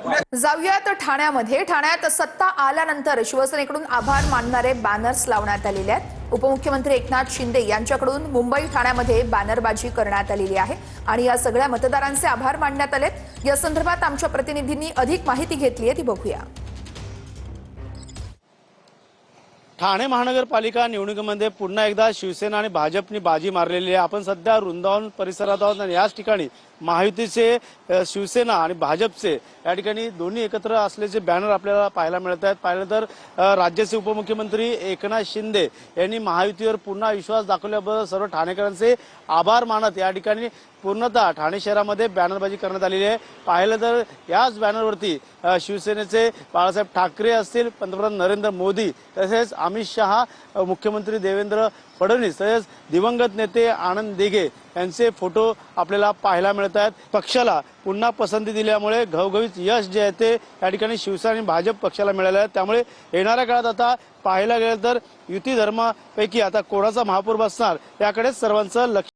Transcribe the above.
जाऊयात ठाण्यात सत्ता आल्यानंतर शिवसेनेकडून आभार मानणारे बॅनर्स लावण्यात आलेले आहेत। उपमुख्यमंत्री एकनाथ शिंदे यांच्याकडून मुंबई ठाण्यामध्ये बॅनरबाजी करण्यात आलेली आहे आणि या सगळ्या मतदारांचे आभार मानण्यात आलेत। या संदर्भात आमच्या प्रतिनिधींनी अधिक माहिती घेतली आहे, ती बघूया। ठाणे महानगरपालिका निवडणुकीमध्ये पुन्हा एकदा शिवसेना आणि भाजपने बाजी मारलेली आहे। आपण सध्या वृंदावन परिसरात आहोत आणि याच ठिकाणी महायुतीचे शिवसेना आणि भाजपचे या ठिकाणी दोन्ही एकत्र असल्याचे बॅनर आपल्याला पाहायला मिळत आहेत। पाहिलं तर राज्याचे उपमुख्यमंत्री एकनाथ शिंदे यांनी महायुतीवर पुन्हा विश्वास दाखवल्याबद्दल सर्व ठाणेकरांचे आभार मानत या ठिकाणी पूर्णतः ठाणे शहरामध्ये बॅनरबाजी करण्यात आलेली आहे। पाहिलं तर याच बॅनरवरती शिवसेनेचे बाळासाहेब ठाकरे असतील, पंतप्रधान नरेंद्र मोदी, तसेच अमित शहा, मुख्यमंत्री देवेंद्र फडणवीस, तसेच दिवंगत नेते आनंद दिघे यांचे फोटो आपल्याला पाहायला मिळत आहेत। पक्षाला पुन्हा पसंती दिल्यामुळे घवघवीत यश जे आहे ते या ठिकाणी शिवसेना आणि भाजप पक्षाला मिळाले आहे। त्यामुळे येणाऱ्या काळात आता पाहायला गेलं तर युती धर्मापैकी आता कोणाचा महापौर बसणार याकडे सर्वांचं लक्ष